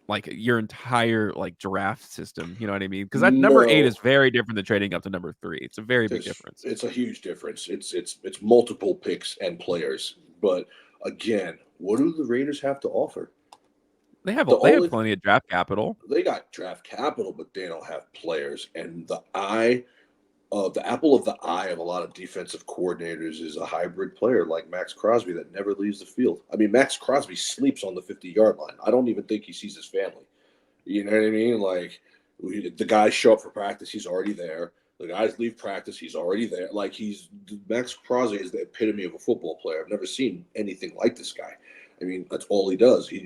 like your entire like draft system, you know what I mean? Because that number 8 is very different than trading up to number 3. It's a very big difference. It's a huge difference. It's multiple picks and players. But again, what do the Raiders have to offer? They have plenty of draft capital. They got draft capital, but they don't have players. And the apple of the eye of a lot of defensive coordinators is a hybrid player like Max Crosby that never leaves the field. I mean, Max Crosby sleeps on the 50-yard line. I don't even think he sees his family. You know what I mean? Like the guys show up for practice, he's already there. The guys leave practice, he's already there. Like Max Crosby is the epitome of a football player. I've never seen anything like this guy. I mean, that's all he does. He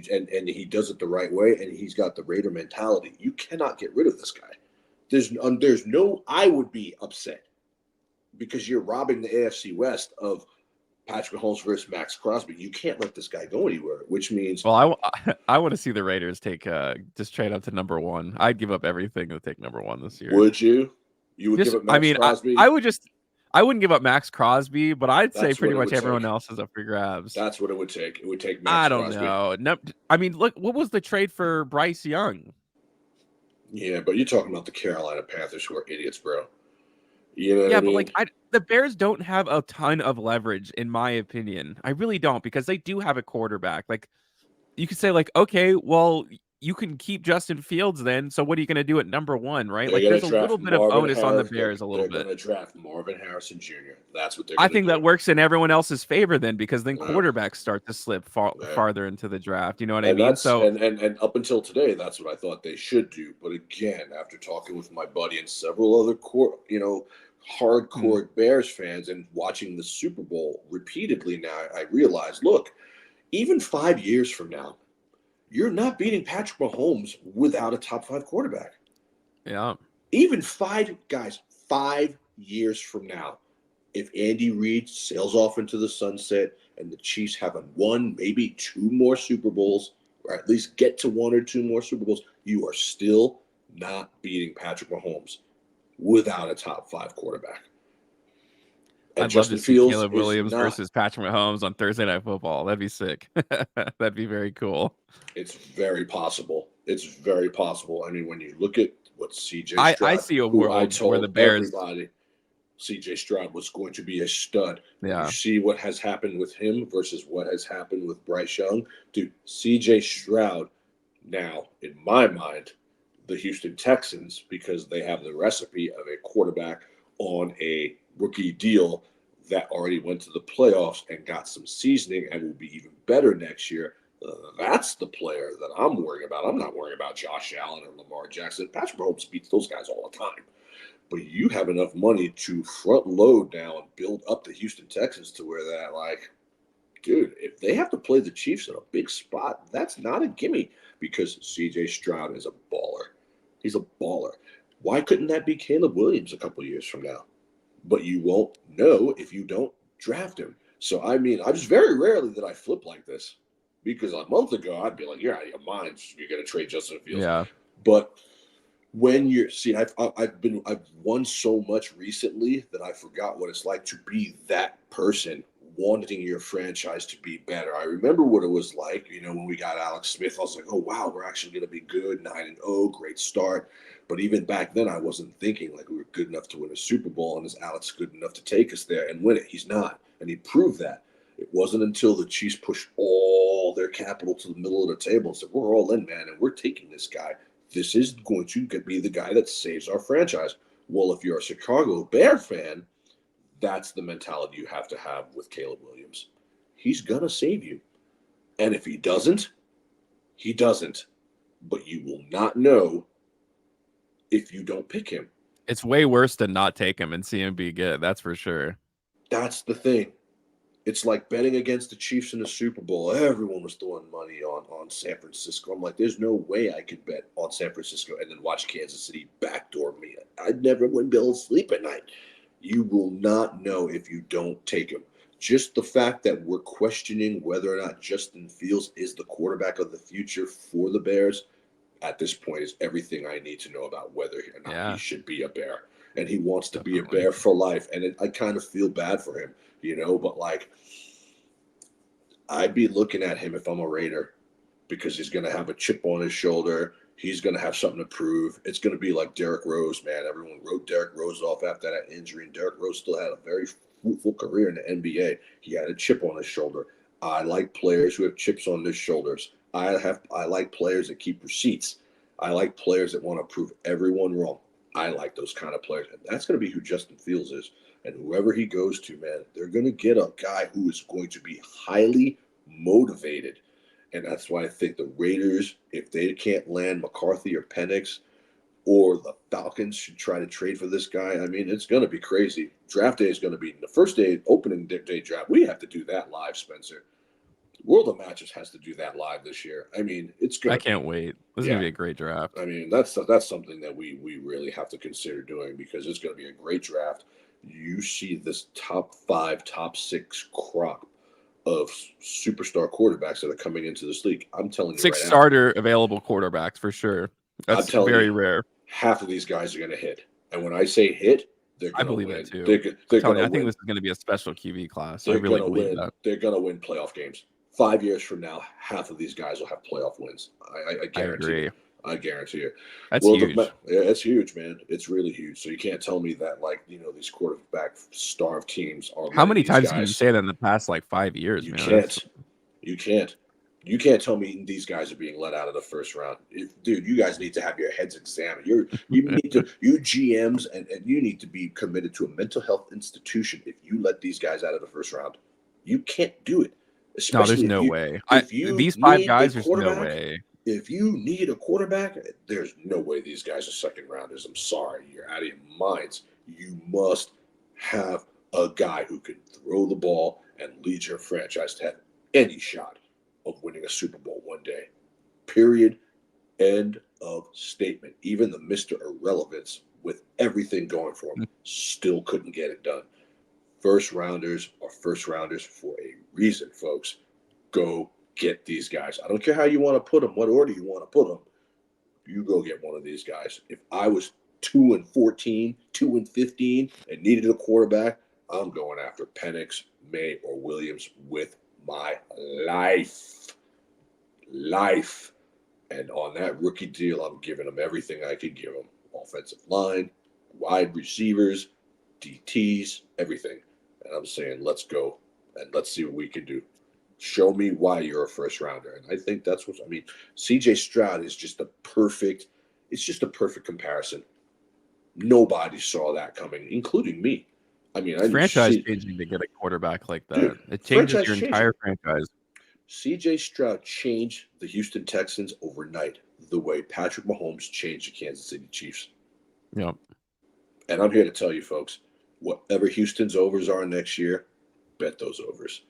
does it the right way, and he's got the Raider mentality. You cannot get rid of this guy. There's no. I would be upset because you're robbing the AFC West of Patrick Mahomes versus Max Crosby. You can't let this guy go anywhere, which means. Well, I want to see the Raiders take just trade up to number 1. I'd give up everything to take number 1 this year. Would you? You would give up Max Crosby? I wouldn't give up Max Crosby, but I'd say That's pretty much everyone else is up for grabs. That's what it would take. It would take Max Crosby. I don't know. No, I mean, look, what was the trade for Bryce Young? Yeah, but you're talking about the Carolina Panthers, who are idiots, bro. You know what I But mean? like the Bears don't have a ton of leverage, in my opinion. I really don't, because they do have a quarterback. Like you could say, like, okay, well, you can keep Justin Fields then. So what are you going to do at number 1, right? They're Like there's a little bit of onus on the Bears a little bit. They're going to draft Marvin Harrison Jr. That's what they're I going to do. think that works in everyone else's favor then, because then quarterbacks start to slip farther into the draft. You know what I mean? So and up until today, that's what I thought they should do. But again, after talking with my buddy and several other hardcore Bears fans and watching the Super Bowl repeatedly now, I realized, look, even 5 years from now, you're not beating Patrick Mahomes without a top 5 quarterback. Yeah. Even 5 years from now, if Andy Reid sails off into the sunset and the Chiefs haven't won maybe 2 more Super Bowls, or at least get to 1 or 2 more Super Bowls, you are still not beating Patrick Mahomes without a top 5 quarterback. And I'd love to see Caleb Williams versus Patrick Mahomes on Thursday Night Football. That'd be sick. That'd be very cool. It's very possible. It's very possible. I mean, when you look at what CJ Stroud, I see a world where the Bears, everybody, CJ Stroud was going to be a stud. Yeah. You see what has happened with him versus what has happened with Bryce Young. Dude, CJ Stroud now, in my mind, the Houston Texans, because they have the recipe of a quarterback on a rookie deal that already went to the playoffs and got some seasoning and will be even better next year. That's the player that I'm worrying about. I'm not worrying about Josh Allen or Lamar Jackson. Patrick Mahomes beats those guys all the time. But you have enough money to front load now and build up the Houston Texans to where that, like, dude, if they have to play the Chiefs in a big spot, that's not a gimme, because CJ Stroud is a baller. He's a baller. Why couldn't that be Caleb Williams a couple years from now? But you won't know if you don't draft him. So, I mean, I just very rarely that I flip like this, because a month ago I'd be like, you're out of your mind. You're going to trade Justin Fields. Yeah. But when you're I've won so much recently that I forgot what it's like to be that person wanting your franchise to be better. I remember what it was like, when we got Alex Smith. I was like, oh wow, we're actually going to be good, 9-0, great start. But even back then, I wasn't thinking like we were good enough to win a Super Bowl, and is Alex good enough to take us there and win it? He's not, and he proved that. It wasn't until the Chiefs pushed all their capital to the middle of the table and said, we're all in, man, and we're taking this guy. This is going to be the guy that saves our franchise. Well, if you're a Chicago Bear fan, that's the mentality you have to have with Caleb Williams. He's going to save you. And if he doesn't, he doesn't. But you will not know if you don't pick him. It's way worse to not take him and see him be good. That's for sure. That's the thing. It's like betting against the Chiefs in the Super Bowl. Everyone was throwing money on San Francisco. I'm like, there's no way I could bet on San Francisco and then watch Kansas City backdoor me. I'd never win Bill sleep at night. You will not know if you don't take him. Just the fact that we're questioning whether or not Justin Fields is the quarterback of the future for the Bears at this point is everything I need to know about whether or not he should be a Bear. And he wants to be a Bear for life. And I kind of feel bad for him, but like I'd be looking at him if I'm a Raider because he's going to have a chip on his shoulder. He's going to have something to prove. It's going to be like Derrick Rose, man. Everyone wrote Derrick Rose off after that injury, and Derrick Rose still had a very fruitful career in the NBA. He had a chip on his shoulder. I like players who have chips on their shoulders. I like players that keep receipts. I like players that want to prove everyone wrong. I like those kind of players, and that's going to be who Justin Fields is. And whoever he goes to, man, they're going to get a guy who is going to be highly motivated. And that's why I think the Raiders, if they can't land McCarthy or Penix, or the Falcons should try to trade for this guy. I mean, it's going to be crazy. Draft day is going to be the first day, opening day draft. We have to do that live, Spencer. World of Matches has to do that live this year. I mean, it's going I to can't wait. This is going to be a great draft. I mean, that's something that we really have to consider doing because it's going to be a great draft. You see this top 5, top 6 crop of superstar quarterbacks that are coming into this league. I'm telling you 6 right starter available quarterbacks for sure. That's very rare. Half of these guys are going to hit. And when I say hit, they're going to win. That too. They're going to win. I think this is going to be a special QB class. They're I really believe that. They're going to win playoff games. 5 years from now, half of these guys will have playoff wins. I guarantee you. I guarantee you. That's huge. Yeah, it's huge, man. It's really huge. So you can't tell me that, these quarterback starved teams are. How many times can you say that in the past 5 years? You man? can't. You can't. You can't tell me these guys are being let out of the first round. Dude, you guys need to have your heads examined. You GMs and you need to be committed to a mental health institution if you let these guys out of the first round. You can't do it. Especially there's no way. These 5 guys, there's no way. If you need a quarterback, there's no way these guys are second rounders. I'm sorry. You're out of your minds. You must have a guy who can throw the ball and lead your franchise to have any shot of winning a Super Bowl one day. Period. End of statement. Even the Mr. Irrelevance, with everything going for him, still couldn't get it done. First rounders are first rounders for a reason, folks. Go get these guys. I don't care how you want to put them, what order you want to put them. You go get one of these guys. If I was 2-14, 2-15, and needed a quarterback, I'm going after Penix, May, or Williams with my life. And on that rookie deal, I'm giving them everything I could give them. Offensive line, wide receivers, DTs, everything. And I'm saying, let's go and let's see what we can do. Show me why you're a first rounder. And I think that's what, CJ Stroud is just a perfect comparison. Nobody saw that coming, including me. It's franchise changing to get a quarterback like that. Dude, it changes your entire franchise. CJ Stroud changed the Houston Texans overnight the way Patrick Mahomes changed the Kansas City Chiefs. Yep. And I'm here to tell you, folks, whatever Houston's overs are next year, bet those overs.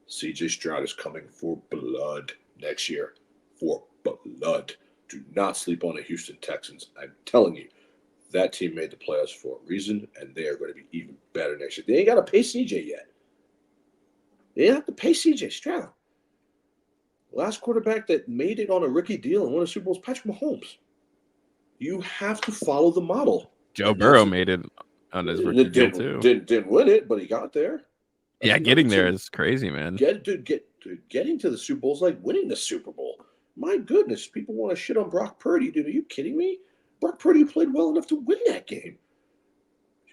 CJ Stroud is coming for blood next year. For blood. Do not sleep on the Houston Texans. I'm telling you, that team made the playoffs for a reason, and they are going to be even better next year. They ain't got to pay CJ yet. They don't have to pay CJ Stroud. Last quarterback that made it on a rookie deal and won a Super Bowl is Patrick Mahomes. You have to follow the model. Joe Burrow made it on his rookie deal too. Didn't win it, but he got there. That's Yeah, number getting there two. is crazy, man. Getting to the Super Bowl is like winning the Super Bowl. My goodness, people want to shit on Brock Purdy, dude. Are you kidding me? Brock Purdy played well enough to win that game.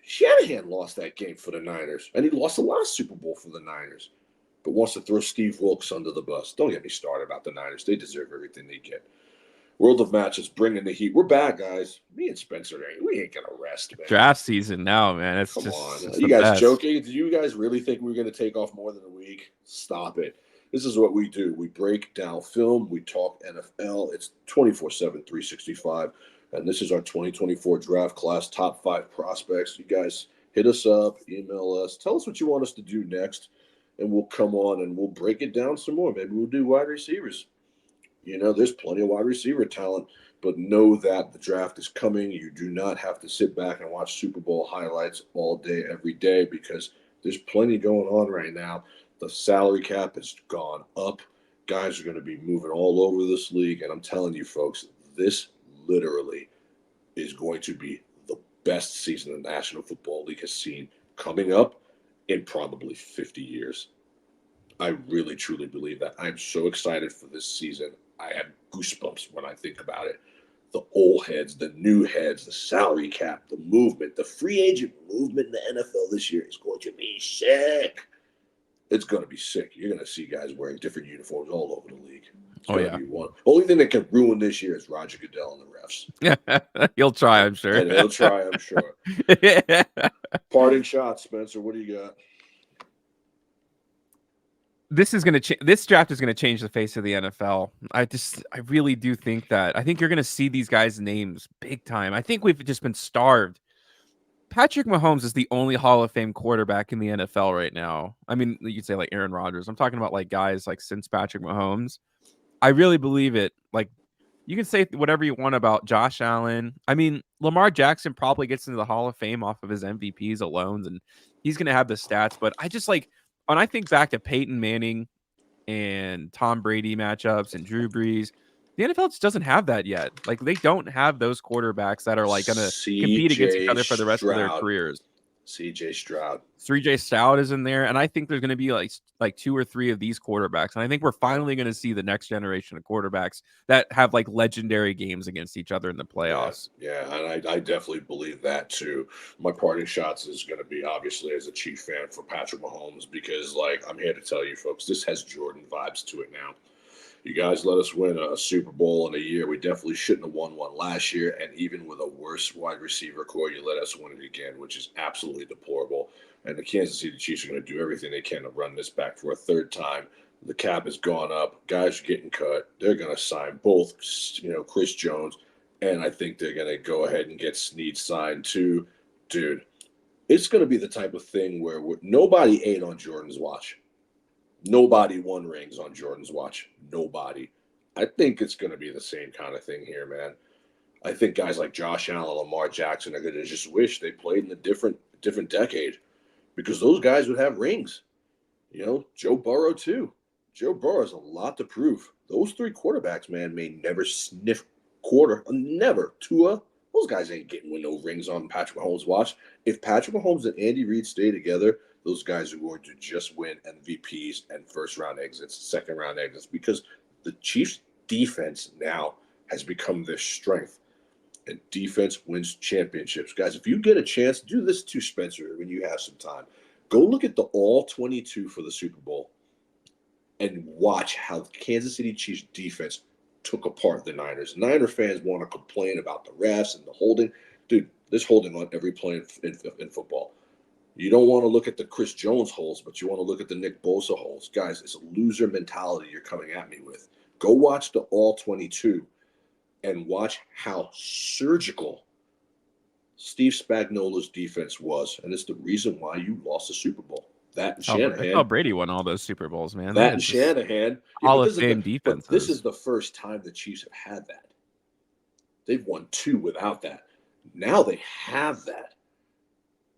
Shanahan lost that game for the Niners, and he lost the last Super Bowl for the Niners. But wants to throw Steve Wilkes under the bus. Don't get me started about the Niners. They deserve everything they get. World of Matches, bringing the heat. We're back, guys. Me and Spencer, we ain't gonna rest, man. Draft season now, man. Come on. It's You the guys best. joking? Do you guys really think we're going to take off more than a week? Stop it. This is what we do. We break down film. We talk NFL. It's 24/7, 365. And this is our 2024 draft class top 5 prospects. You guys hit us up, email us. Tell us what you want us to do next. And we'll come on and we'll break it down some more. Maybe we'll do wide receivers. There's plenty of wide receiver talent, but know that the draft is coming. You do not have to sit back and watch Super Bowl highlights all day, every day, because there's plenty going on right now. The salary cap has gone up. Guys are going to be moving all over this league. And I'm telling you, folks, this literally is going to be the best season the National Football League has seen coming up in probably 50 years. I really, truly believe that. I'm so excited for this season. I have goosebumps when I think about it. The old heads, the new heads, the salary cap, the movement, the free agent movement in the NFL this year is going to be sick. It's going to be sick. You're going to see guys wearing different uniforms all over the league. It's Oh going to yeah. be one. Only thing that can ruin this year is Roger Goodell and the refs. He'll try, I'm sure. And he'll try, I'm sure. Parting shots, Spencer. What do you got? This draft is gonna change the face of the NFL. I really do think that. I think you're gonna see these guys' names big time. I think we've just been starved. Patrick Mahomes is the only Hall of Fame quarterback in the NFL right now. I mean, you could say like Aaron Rodgers. I'm talking about like guys like since Patrick Mahomes. I really believe it. Like you can say whatever you want about Josh Allen. I mean, Lamar Jackson probably gets into the Hall of Fame off of his MVPs alone, and he's gonna have the stats. But I just like when I think back to Peyton Manning and Tom Brady matchups and Drew Brees. The NFL just doesn't have that yet. Like they don't have those quarterbacks that are like gonna compete against each CJ other for the rest of their Stroud. careers. CJ Stroud. 3J Stroud is in there, and I think there's going to be like 2 or 3 of these quarterbacks, and I think we're finally going to see the next generation of quarterbacks that have like legendary games against each other in the playoffs. Yeah, and I definitely believe that too. My parting shots is going to be obviously as a Chief fan for Patrick Mahomes because, like, I'm here to tell you folks, this has Jordan vibes to it now. You guys let us win a Super Bowl in a year. We definitely shouldn't have won one last year. And even with a worse wide receiver core, you let us win it again, which is absolutely deplorable. And the Kansas City Chiefs are going to do everything they can to run this back for a third time. The cap has gone up. Guys are getting cut. They're going to sign both, Chris Jones, and I think they're going to go ahead and get Snead signed too. Dude, it's going to be the type of thing where nobody ate on Jordan's watch. Nobody won rings on Jordan's watch. Nobody. I think it's going to be the same kind of thing here, man. I think guys like Josh Allen, Lamar Jackson are going to just wish they played in a different decade because those guys would have rings. Joe Burrow too. Joe Burrow has a lot to prove. Those 3 quarterbacks, man, may never sniff never. Tua, those guys ain't getting with no rings on Patrick Mahomes' watch. If Patrick Mahomes and Andy Reid stay together, those guys are going to just win MVPs and first-round exits, second-round exits, because the Chiefs' defense now has become their strength. And defense wins championships. Guys, if you get a chance, do this to Spencer when you have some time. Go look at the all 22 for the Super Bowl and watch how the Kansas City Chiefs defense took apart the Niners. Niner fans want to complain about the refs and the holding. Dude, there's holding on every play in football. You don't want to look at the Chris Jones holes, but you want to look at the Nick Bosa holes. Guys, it's a loser mentality you're coming at me with. Go watch the all 22 and watch how surgical Steve Spagnuolo's defense was. And it's the reason why you lost the Super Bowl. That and That's how Shanahan. Brady won all those Super Bowls, man. They That had and just Shanahan. Yeah, Hall of Fame but this defenses. is the first time the Chiefs have had that. They've won 2 without that. Now they have that.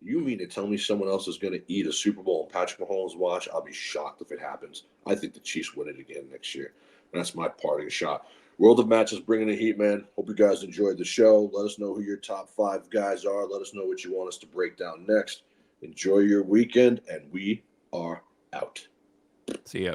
You mean to tell me someone else is going to eat a Super Bowl on Patrick Mahomes' watch? I'll be shocked if it happens. I think the Chiefs win it again next year. And that's my parting shot. World of Matches bringing the heat, man. Hope you guys enjoyed the show. Let us know who your top 5 guys are. Let us know what you want us to break down next. Enjoy your weekend, and we are out. See ya.